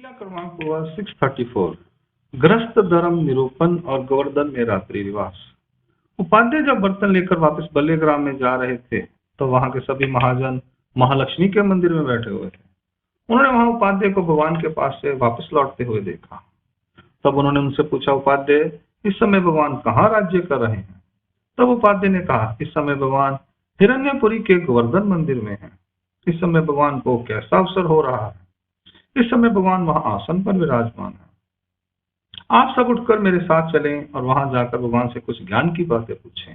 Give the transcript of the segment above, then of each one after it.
लीला क्रमांक हुआ 634। ग्रस्त धर्म निरूपण और गोवर्धन में रात्रि निवास। उपाध्याय जब बर्तन लेकर वापस बल्लेग्राम में जा रहे थे तो वहां के सभी महाजन महालक्ष्मी के मंदिर में बैठे हुए थे। उन्होंने वहां उपाध्याय को भगवान के पास से वापस लौटते हुए देखा। तब उन्होंने उनसे पूछा, उपाध्याय, इस समय भगवान कहाँ राज्य कर रहे हैं? तब उपाध्याय ने कहा, इस समय भगवान हिरण्यपुरी के गोवर्धन मंदिर में हैं। इस समय भगवान को कैसा अवसर हो रहा है? इस समय भगवान वहां आसन पर विराजमान है। आप सब उठकर मेरे साथ चलें और वहां जाकर भगवान से कुछ ज्ञान की बातें पूछें।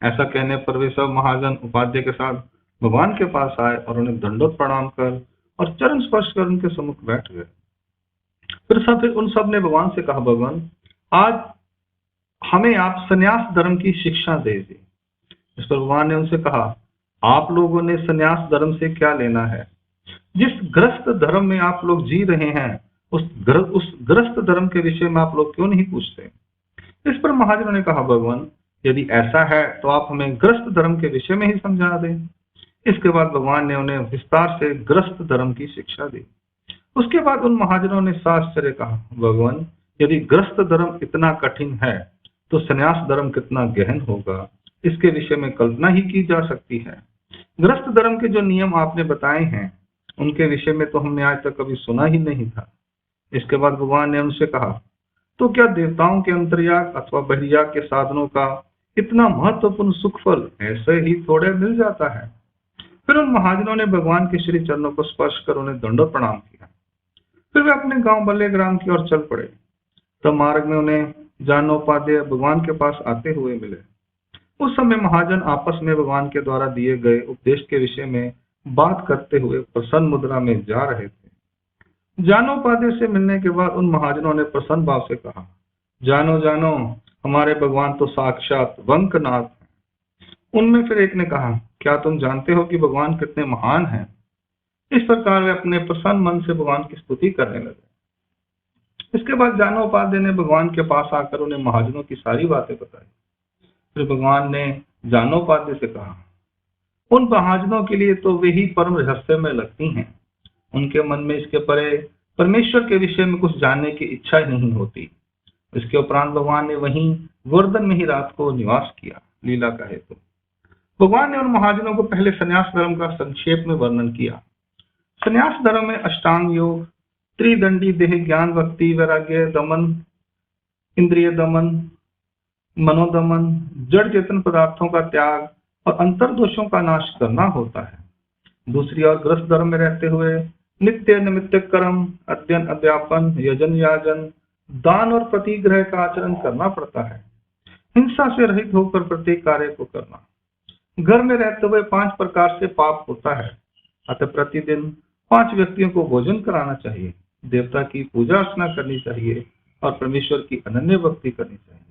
ऐसा कहने पर वे सब महाजन उपाध्याय के साथ भगवान के पास आए और उन्हें दंडोत प्रणाम कर और चरण स्पर्श कर उनके सम्मुख बैठ गए। फिर उन सब ने भगवान से कहा, भगवान, आज हमें आप संन्यास धर्म की शिक्षा दीजिए। इस पर भगवान ने उनसे कहा, आप लोगों ने संन्यास धर्म से क्या लेना है? जिस ग्रस्त धर्म में आप लोग जी रहे हैं उस ग्रस्त धर्म के विषय में आप लोग क्यों नहीं पूछते? इस पर महाजनों ने कहा, भगवान, यदि ऐसा है तो आप हमें ग्रस्त धर्म के विषय में ही समझा दें। इसके बाद भगवान ने उन्हें विस्तार से ग्रस्त धर्म की शिक्षा दी। उसके बाद उन महाजनों ने साश्चर्य कहा, भगवान, यदि ग्रस्त धर्म इतना कठिन है तो संन्यास धर्म कितना गहन होगा, इसके विषय में कल्पना ही की जा सकती है। ग्रस्त धर्म के जो नियम आपने बताए हैं उनके विषय में तो हमने आज तक कभी सुना ही नहीं था। इसके बाद भगवान ने उनसे कहा, तो क्या देवताओं के अंतर्याग अथवा बहिर्याग के साधनों का इतना महत्वपूर्ण सुखफल ऐसे ही थोड़े मिल जाता है? फिर उन महाजनों ने भगवान के श्री चरणों को स्पर्श कर उन्हें दंडोत प्रणाम किया। फिर वे अपने गांव बल्लेग्राम की ओर चल पड़े। तब मार्ग में उन्हें जानोपाध्याय भगवान के पास आते हुए मिले। उस समय महाजन आपस में भगवान के द्वारा दिए गए उपदेश के विषय में बात करते हुए प्रसन्न मुद्रा में जा रहे थे। जानोपाध्याय से मिलने के बाद उन महाजनों ने प्रसन्न भाव से कहा, जानो जानो, हमारे भगवान तो साक्षात वंकनाथ हैं। उनमें फिर एक ने कहा, क्या तुम जानते हो कि भगवान कितने महान हैं? इस प्रकार वे अपने प्रसन्न मन से भगवान की स्तुति करने लगे। इसके बाद जानोपाध्याय ने भगवान के पास आकर उन्हें महाजनों की सारी बातें बताई। फिर भगवान ने जानोपाध्याय से कहा, उन महाजनों के लिए तो वे ही परम रहस्य में लगती हैं। उनके मन में इसके परे परमेश्वर के विषय में कुछ जानने की इच्छा ही नहीं होती। इसके उपरांत भगवान ने वहीं गोवर्धन में ही रात को निवास किया। लीला का हेतु। भगवान ने उन महाजनों को पहले संन्यास धर्म का संक्षेप में वर्णन किया। संन्यास धर्म में अष्टांग योग, त्रिदंडी देह ज्ञान भक्ति वैराग्य दमन, इंद्रिय दमन, मनोदमन, जड़ चेतन पदार्थों का त्याग और अंतर्दोषों का नाश करना होता है। दूसरी ओर ग्रस्त धर्म में रहते हुए नित्य निमित्त कर्म, अध्ययन अध्यापन, यजन याजन, दान और प्रतिग्रह का आचरण करना पड़ता है। हिंसा से रहित होकर प्रत्येक कार्य को करना। घर में रहते हुए 5 प्रकार से पाप होता है। अतः प्रतिदिन 5 व्यक्तियों को भोजन कराना चाहिए, देवता की पूजा अर्चना करनी चाहिए और परमेश्वर की अनन्य भक्ति करनी चाहिए।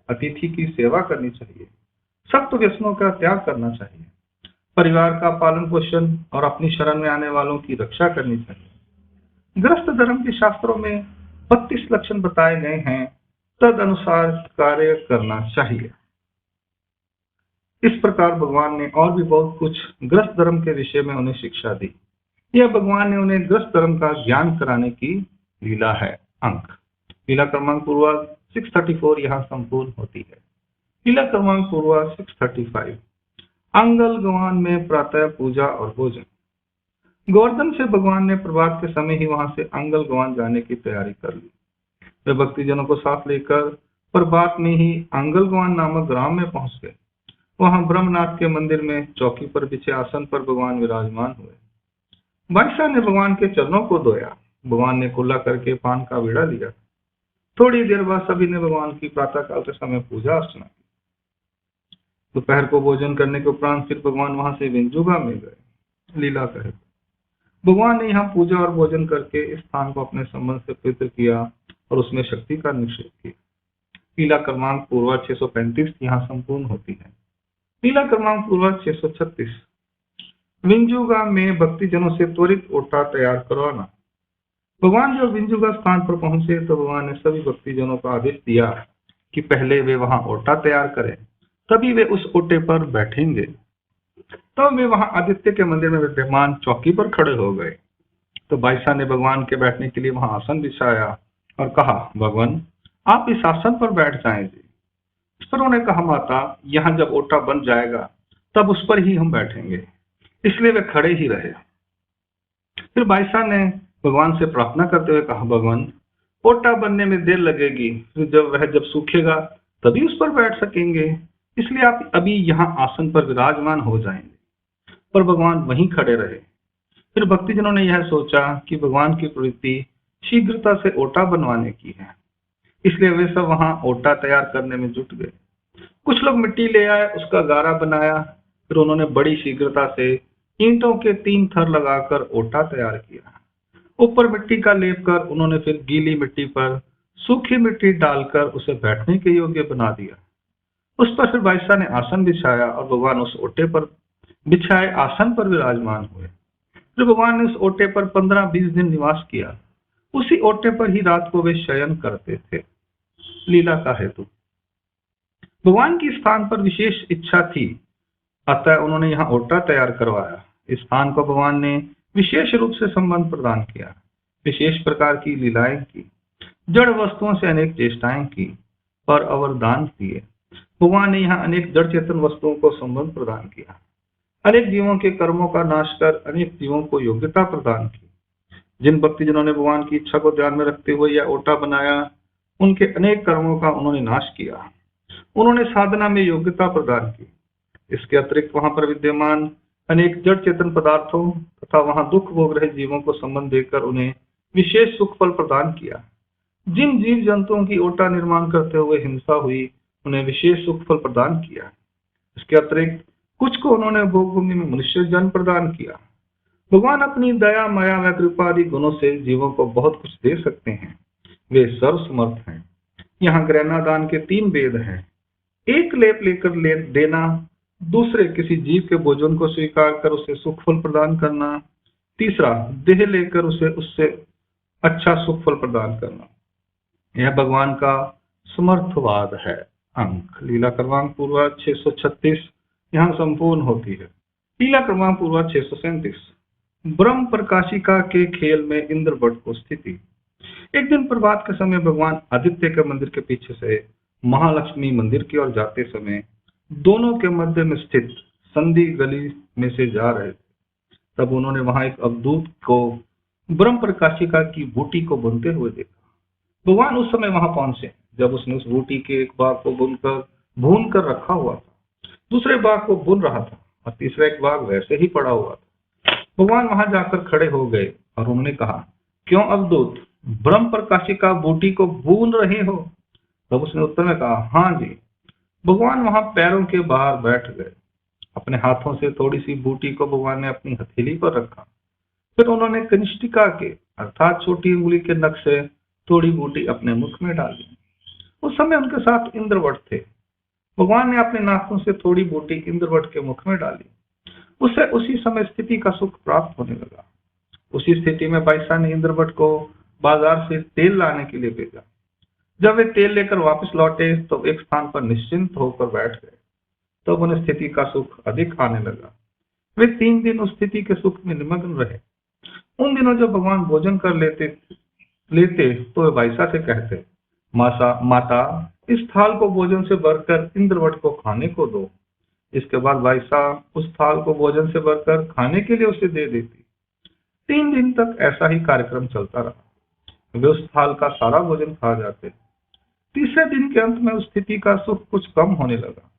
अतिथि की सेवा करनी चाहिए, सख्त व्यसनों का त्याग करना चाहिए, परिवार का पालन पोषण और अपनी शरण में आने वालों की रक्षा करनी चाहिए। ग्रस्त धर्म के शास्त्रों में 32 लक्षण बताए गए हैं, तद अनुसार कार्य करना चाहिए। इस प्रकार भगवान ने और भी बहुत कुछ ग्रस्त धर्म के विषय में उन्हें शिक्षा दी। यह भगवान ने उन्हें ग्रस्त धर्म का ज्ञान कराने की लीला है। अंक लीला क्रमांक पूर्व 634 यहाँ संपूर्ण होती है। लीला क्रमांक पूर्व 635। अंगल गवान में प्रातः पूजा और भोजन। गोवर्धन से भगवान ने प्रभात के समय ही वहां से अंगल गवान जाने की तैयारी कर ली। वे भक्तिजनों को साथ लेकर प्रभात में ही अंगल गवान नामक ग्राम में पहुंच गए। वहां ब्रह्मनाथ के मंदिर में चौकी पर बिछे आसन पर भगवान विराजमान हुए। बादशाह ने भगवान के चरणों को धोया। भगवान ने कुल्ला करके पान का बीड़ा लिया। थोड़ी देर बाद सभी ने भगवान की प्रातः काल के समय पूजा अर्चना की। दोपहर को भोजन करने के उपरांत फिर भगवान वहां से विंजुगा में गए। लीला कहे, भगवान ने यहाँ पूजा और भोजन करके इस स्थान को अपने संबंध से पवित्र किया और उसमें शक्ति का निषेध किया। लीला क्रमांक पूर्व 635 यहाँ संपूर्ण होती है। लीला क्रमांक पूर्व 636। विंजुगा में भक्तिजनों से त्वरित ओटा तैयार करवाना। भगवान जब विंजुगा स्थान पर पहुंचे तो भगवान ने सभी भक्तिजनों को आदेश दिया कि पहले वे वहां ओटा तैयार करें, तभी वे उस ओटे पर बैठेंगे। तब वे वहां आदित्य के मंदिर में विद्यमान चौकी पर खड़े हो गए। तो बाईसा ने भगवान के बैठने के लिए वहां आसन बिछाया और कहा, भगवान आप इस आसन पर बैठ जाएं जी। इस पर उन्होंने कहा, माता यहाँ जब ओटा बन जाएगा तब उस पर ही हम बैठेंगे, इसलिए वे खड़े ही रहे। फिर बाईसा ने भगवान से प्रार्थना करते हुए कहा, भगवान ओटा बनने में देर लगेगी, फिर जब सूखेगा तभी उस पर बैठ सकेंगे, इसलिए आप अभी यहाँ आसन पर विराजमान हो जाएंगे। पर भगवान वहीं खड़े रहे। फिर भक्तजनों ने यह सोचा कि भगवान की प्रवृत्ति शीघ्रता से ओटा बनवाने की है, इसलिए वे सब वहां ओटा तैयार करने में जुट गए। कुछ लोग मिट्टी ले आए, उसका गारा बनाया, फिर उन्होंने बड़ी शीघ्रता से ईंटों के 3 थर लगाकर ओटा तैयार किया। ऊपर मिट्टी का लेप कर उन्होंने फिर गीली मिट्टी पर सूखी मिट्टी डालकर उसे बैठने के योग्य बना दिया। उस पर फिर बाईसा ने आसन बिछाया और भगवान उस ओटे पर बिछाए आसन पर विराजमान हुए। फिर भगवान ने उस ओटे पर 15-20 दिन निवास किया। उसी ओटे पर ही रात को वे शयन करते थे। लीला का हेतु। भगवान की स्थान पर विशेष इच्छा थी, अतः उन्होंने यहाँ ओटा तैयार करवाया। इस स्थान को भगवान ने विशेष रूप से संबंध प्रदान किया, विशेष प्रकार की लीलाएं की, जड़ वस्तुओं से अनेक चेष्टाएं की, पर अवरदान दिए। भगवान ने यहाँ अनेक जड़ चेतन वस्तुओं को संबंध प्रदान किया, अनेक जीवों के कर्मों का नाश कर अनेक जीवों को योग्यता प्रदान की। जिन भक्ति जिन्होंने भगवान की इच्छा को ध्यान में रखते हुए यह ओटा बनाया, उनके अनेक कर्मों का उन्होंने नाश किया, उन्होंने साधना में योग्यता प्रदान की। इसके अतिरिक्त वहां पर विद्यमान अनेक जड़ चेतन पदार्थों तथा वहां दुख भोग रहे जीवों को संबंध देकर उन्हें विशेष सुख फल प्रदान किया। जिन जीव जंतुओं की ओटा निर्माण करते हुए हिंसा हुई, उन्हें विशेष सुख फल प्रदान किया। इसके अतिरिक्त कुछ को उन्होंने भोग भूमि में मनुष्य जन्म प्रदान किया। भगवान अपनी दया माया व कृपा आदि गुणों से जीवों को बहुत कुछ दे सकते हैं, वे सर्वसमर्थ हैं। यहाँ ग्रहणा दान के 3 भेद हैं। एक लेप लेकर देना, दूसरे किसी जीव के भोजन को स्वीकार कर उसे सुख फल प्रदान करना, तीसरा देह लेकर उसे उससे अच्छा सुख फल प्रदान करना। यह भगवान का समर्थवाद है। अंक लीला क्रमांक पूर्वा 636 यहाँ संपूर्ण होती है। लीला क्रमांक पूर्वा 637 ब्रह्म प्रकाशिका के खेल में इंद्रवट को स्थिति। एक दिन प्रभात के समय भगवान आदित्य के मंदिर के पीछे से महालक्ष्मी मंदिर की ओर जाते समय दोनों के मध्य में स्थित संधि गली में से जा रहे थे। तब उन्होंने वहां एक अवधूत को ब्रह्म प्रकाशिका की बूटी को बुनते हुए देखा। भगवान उस समय वहां पहुंचे जब उसने उस बूटी के एक भाग को भून कर रखा हुआ था, दूसरे भाग को बुन रहा था और तीसरा एक भाग वैसे ही पड़ा हुआ था। भगवान वहां जाकर खड़े हो गए और उन्होंने कहा, क्यों अवधूत, ब्रह्म प्रकाशिका बूटी को भून रहे हो? तब उसने उत्तर में कहा, हाँ जी। भगवान वहां पैरों के बाहर बैठ गए। अपने हाथों से थोड़ी सी बूटी को भगवान ने अपनी हथेली पर रखा। फिर उन्होंने कनिष्ठिका के अर्थात छोटी उंगली के नख से थोड़ी बूटी अपने मुख में डाली। उस समय उनके साथ इंद्रवट थे। भगवान ने अपने नाखून से थोड़ी बूटी इंद्रवट के मुख में डाली। उसे उसी समय स्थिति का सुख प्राप्त होने लगा। उसी स्थिति में बाईसा ने इंद्रवट को बाजार से तेल लाने के लिए भेजा। जब वे तेल लेकर वापस लौटे तो एक स्थान पर निश्चिंत होकर बैठ गए। तब उन्हें स्थिति का सुख अधिक आने लगा। वे 3 दिन उस स्थिति के सुख में निमग्न रहे। उन दिनों जब भगवान भोजन कर लेते तो वे बाईसा से कहते, माता इस थाल को भोजन से भरकर इंद्रवट को खाने को दो। इसके बाद बाईसा उस थाल को भोजन से भरकर खाने के लिए उसे दे देती। 3 दिन तक ऐसा ही कार्यक्रम चलता रहा। वे उस थाल का सारा भोजन खा जाते। तीसरे दिन के अंत में उस स्थिति का सुख कुछ कम होने लगा।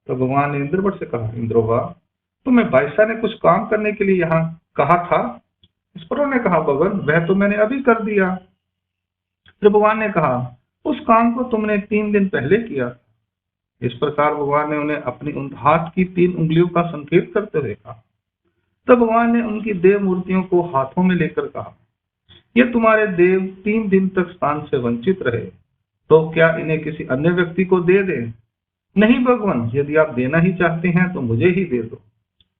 तो भगवान ने इंद्रवट से कहा, इंद्रोवा, तुम्हें बाईसा ने कुछ काम करने के लिए यहाँ कहा था? इस पर उन्होंने कहा, भगवान वह तो मैंने अभी कर दिया। फिर भगवान ने कहा, उस काम को तुमने 3 दिन पहले किया। इस प्रकार भगवान ने उन्हें अपनी उन हाथ की 3 उंगलियों का संकेत करते हुए कहा। तब भगवान ने उनकी देव मूर्तियों को हाथों में लेकर कहा, ये तुम्हारे देव 3 दिन तक स्थान से वंचित रहे, तो क्या इन्हें किसी अन्य व्यक्ति को दे दें? नहीं भगवान, यदि आप देना ही चाहते हैं तो मुझे ही दे दो।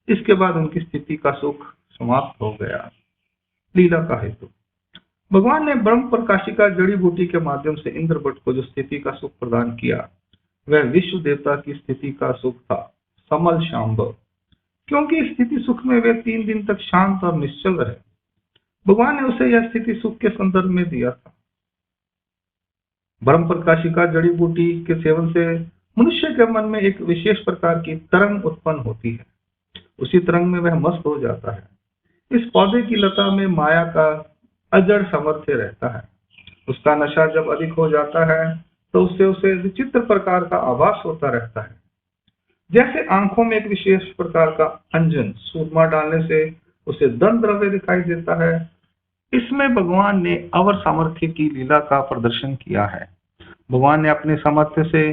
इसके बाद उनकी स्थिति का सुख समाप्त हो गया। लीला का हेतु। भगवान ने ब्रह्म प्रकाशिका जड़ी बूटी के माध्यम से इंद्रवट को जो स्थिति का सुख प्रदान किया, वह विश्व देवता की स्थिति का सुख था, समल शांब। क्योंकि स्थिति सुख में वे 3 दिन तक शांत और निश्चल रहे। भगवान ने उसे यह स्थिति सुख के संदर्भ में दिया था। ब्रह्म प्रकाशिका जड़ी बूटी के सेवन से मनुष्य के मन में एक विशेष प्रकार की तरंग उत्पन्न होती है। उसी तरंग में वह मस्त हो जाता है। इस पौधे की लता में माया का अजड़ सामर्थ्य रहता है। उसका नशा जब अधिक हो जाता है तो उससे उसे विचित्र प्रकार का आभास होता रहता है, जैसे आंखों में एक विशेष प्रकार का अंजन सूरमा डालने से उसे दंड द्रव्य दिखाई देता है। इसमें भगवान ने अवर सामर्थ्य की लीला का प्रदर्शन किया है। भगवान ने अपने सामर्थ्य से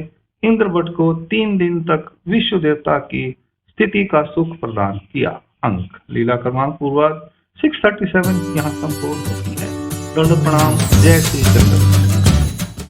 इंद्रवट को 3 दिन तक विश्व देवता की स्थिति का सुख प्रदान किया। अंक लीला क्रमांक पूर्वक 637 यहाँ संपूर्ण होती है। दंड प्रणाम। जय श्री चंद्र।